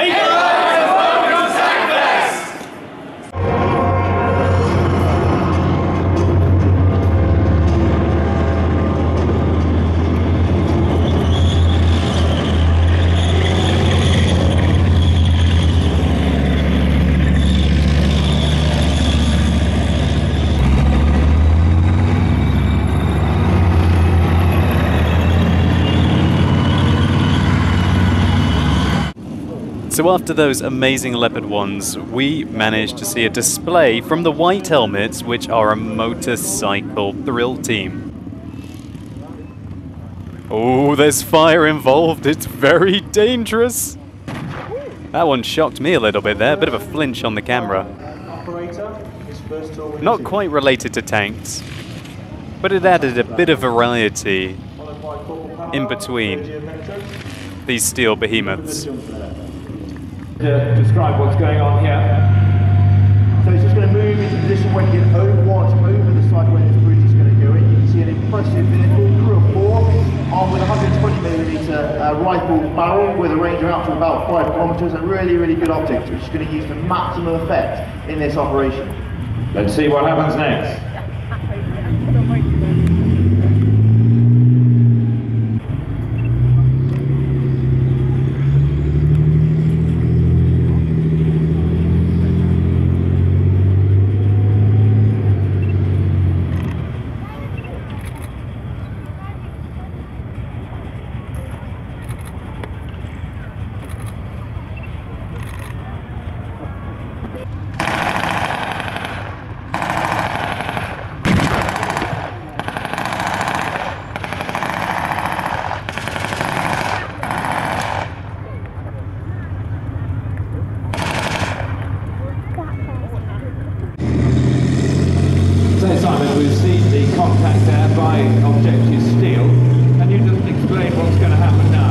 Hey guys, welcome to Tankfest! So after those amazing leopard ones, we managed to see a display from the White Helmets, which are a motorcycle thrill team. Oh, there's fire involved. It's very dangerous. That one shocked me a little bit there. A bit of a flinch on the camera. Not quite related to tanks, but it added a bit of variety in between these steel behemoths. To describe what's going on here. So it's just going to move into position when you get overwatch over the side where this bridge is going to go in. You can see an impressive vehicle, crew of 4, armed with a 120mm rifle barrel with a range of out to about 5 kilometers and really, really good optics, which is going to use the maximum effect in this operation. Let's see what happens next. We've seen the contact there by objective steel. Can you just explain what's going to happen now?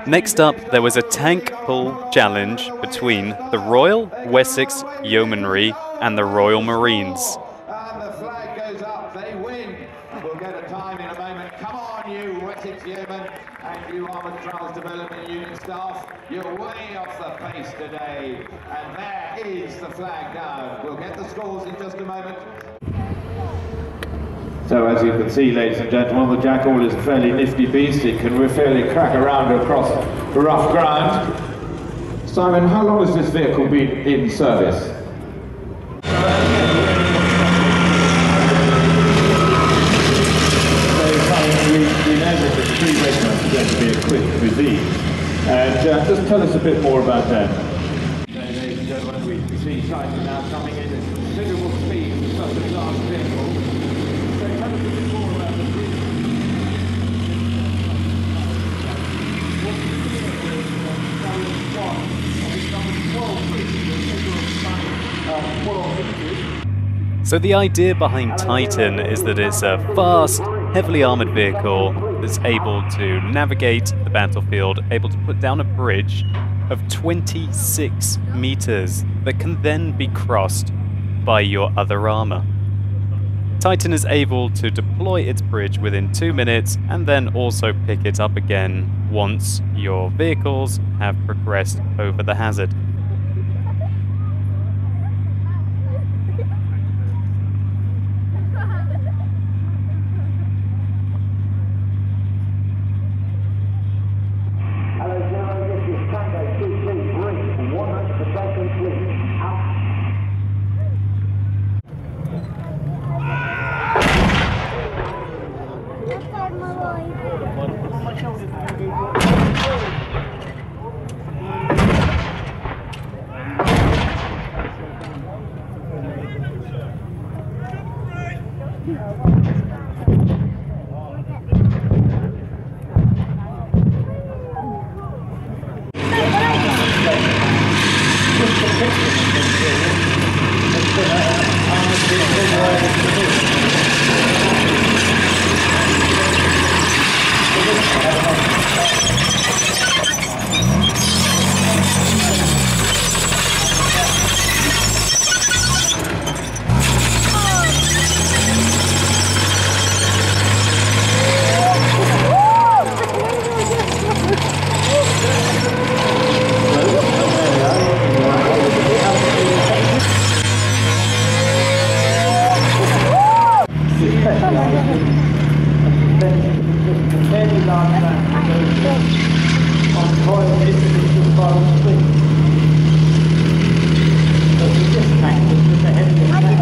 Next up, there was a tank pull challenge between the Royal Wessex Yeomanry and the Royal Marines. And the flag goes up, they win. We'll get a time in a moment. Come on, you Wessex Yeomen and you Armoured Trials Development Unit staff. You're way off the pace today. And there is the flag down. We'll get the scores in just a moment. So as you can see, ladies and gentlemen, the Jackal is a fairly nifty beast. It can fairly crack around across rough ground. Simon, how long has this vehicle been in service? We know that the 3 regiments are going to be a quick physique. And just tell us a bit more about that. Ladies and gentlemen, we see Titan now coming in at considerable speed for such a large vehicle. So the idea behind Titan is that it's a fast, heavily armoured vehicle that's able to navigate the battlefield, able to put down a bridge of 26 meters that can then be crossed by your other armour. Titan is able to deploy its bridge within 2 minutes and then also pick it up again once your vehicles have progressed over the hazard. a fairly large amount that goes on coil individual barrel spring. So for this tank, there's a heavier tank.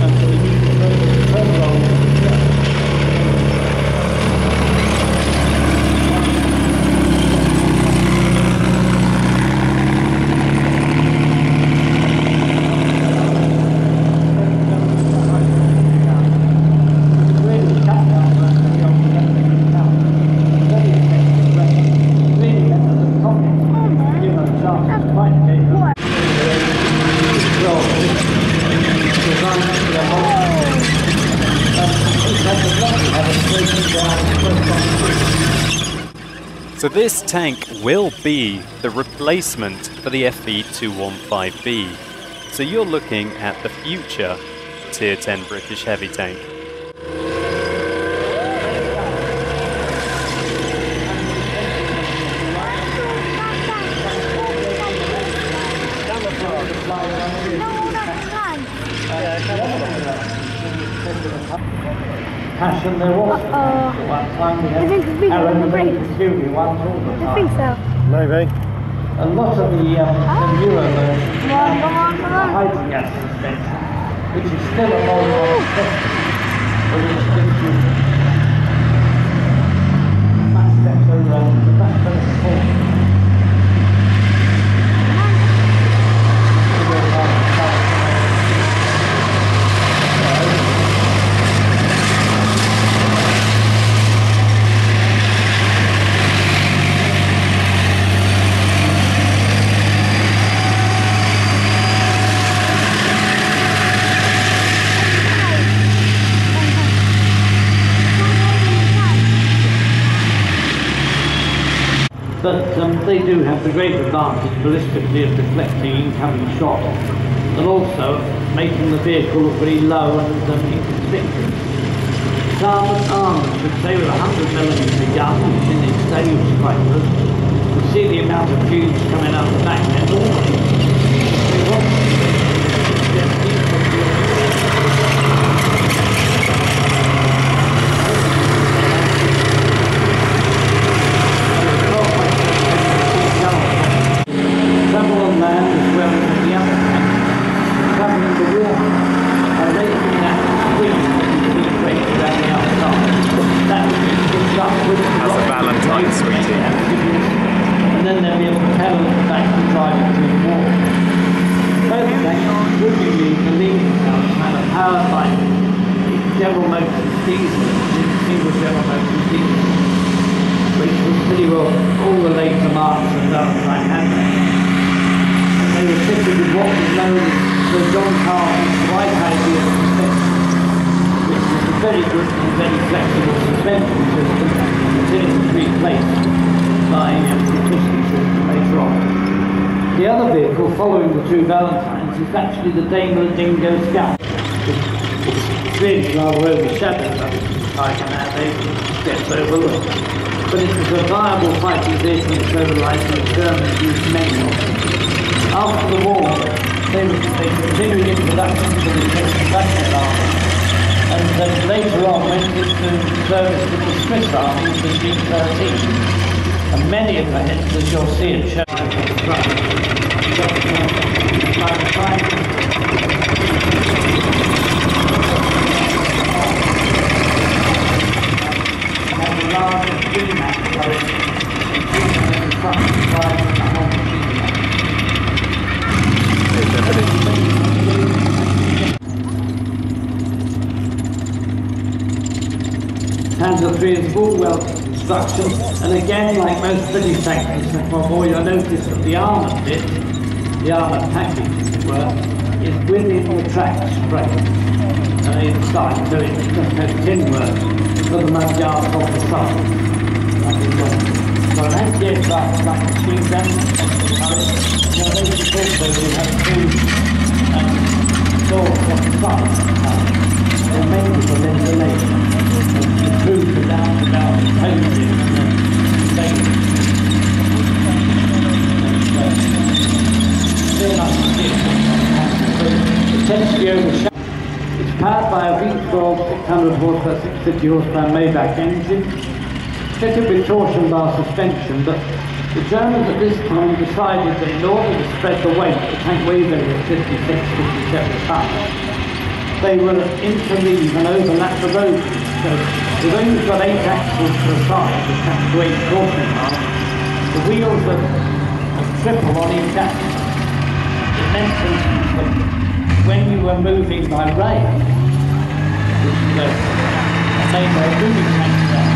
And so we need to put the turn roll. So this tank will be the replacement for the FV215B. So you're looking at the future Tier 10 British heavy tank. Passion there was. One time we had Aaron and Julie once all the time. I think so. Maybe. A lot of the newer versions have the hydrogen gas suspension, which is still a more but it gives you much better support. But they do have the great advantage ballistically of deflecting incoming shot, and also making the vehicle look very low and inconspicuous. Armored should say with a 100mm gun in its stage strikers, you see the amount of fumes coming out the back end already. Following the two Valentines is actually the Daimler Dingo Scout. It's really rather overshadowed like nowadays, it gets overlooked. But it was a viable fighting vehicle in overlife and the Germans used many of them. After the war, they continued in production for the Czechoslovakian army, and then later on went into service with the Swiss army with the G-13. And many of the heads, as you'll see, it shows on the front. Panzer III is full well construction, and again, like most British tanks, you'll notice that the armoured bit, the armoured package, as it were, is within the track frame. And inside, so it just has tin work for the mud guards off the side. So an anti-aircraft like machine gun, notice also we have two doors on the side. They're mainly for ventilation. The crews are down posing and then staying. It tends to be overshadowed. It's powered by a V12 that comes 600 horsepower, 650 horsepower Maybach engine, fitted with torsion bar suspension, but the Germans at this time decided that in order to spread the weight, the tank weighs over 56, 57 tons, they will interleave and overlap the road. So although you've got 8 axles per side, the tank's to 8 torsion bars, the wheels are triple on each axle. It meant that when you were moving by rail, which is a main way of moving tanks around,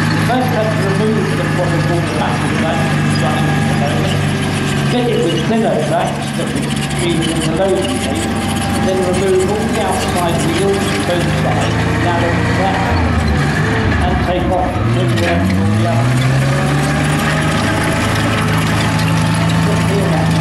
you first had to remove what was called the back of the tank, fit it with pillow tracks that were feeding in the loading gate, then remove all the outside wheels on both sides, narrow it down, and take off the trim left or the other.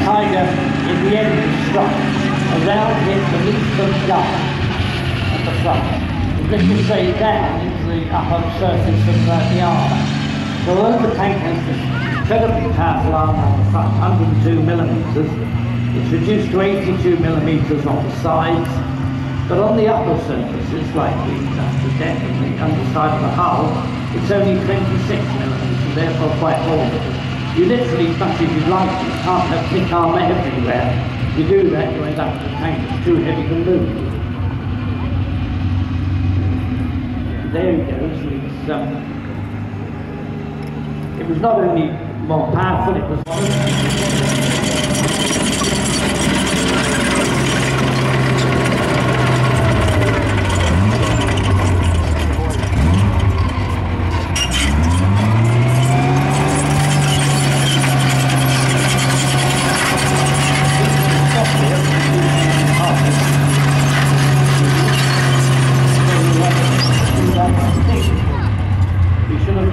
Tiger, in the end, was struck around him beneath the gun at the front. Let's just say down into the upper surface of the armour. So although the tank has this incredibly powerful armour on the front, 102mm, it's reduced to 82mm on the sides, but on the upper surfaces, like the deck and the underside of the hull, it's only 26mm, therefore quite ornate. You literally, as much as you'd like, you can't have thick armour everywhere. If you do that, you end up with a tank that's too heavy to move. There he goes. It was not only more powerful, it was...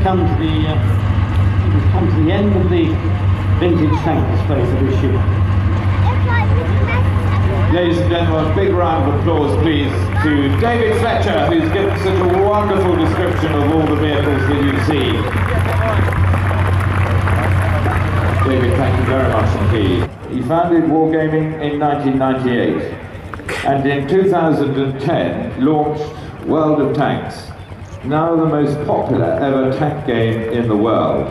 come to the end of the vintage tank display for this year. Ladies and gentlemen, a big round of applause please to David Fletcher, who's given such a wonderful description of all the vehicles that you see. David, thank you very much indeed. He founded Wargaming in 1998 and in 2010 launched World of Tanks, now the most popular ever tank game in the world.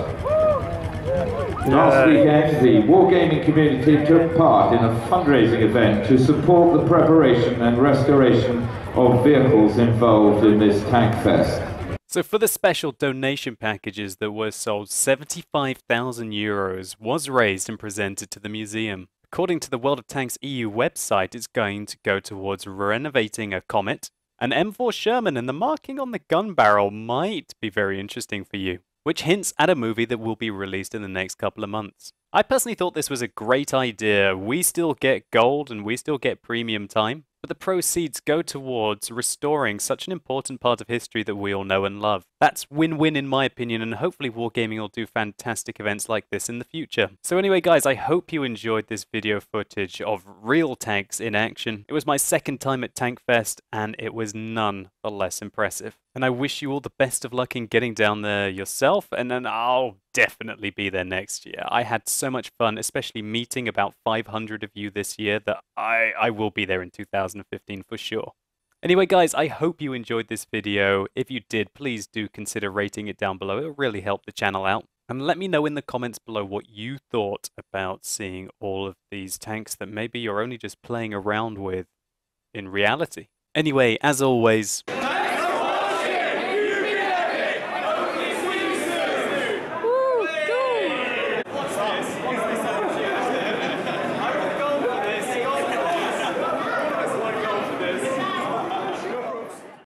Last weekend, the wargaming community took part in a fundraising event to support the preparation and restoration of vehicles involved in this Tankfest. So for the special donation packages that were sold, 75,000 euros was raised and presented to the museum. According to the World of Tanks EU website, it's going to go towards renovating a Comet, an M4 Sherman, and the marking on the gun barrel might be very interesting for you, which hints at a movie that will be released in the next couple of months. I personally thought this was a great idea. We still get gold and we still get premium time, but the proceeds go towards restoring such an important part of history that we all know and love. That's win-win in my opinion, and hopefully Wargaming will do fantastic events like this in the future. So anyway guys, I hope you enjoyed this video footage of real tanks in action. It was my second time at Tankfest and it was none the less impressive. And I wish you all the best of luck in getting down there yourself, and then I'll definitely be there next year. I had so much fun, especially meeting about 500 of you this year, that I will be there in 2015 for sure. Anyway guys, I hope you enjoyed this video. If you did, please do consider rating it down below. It'll really help the channel out. And let me know in the comments below what you thought about seeing all of these tanks that maybe you're only just playing around with in reality. Anyway, as always...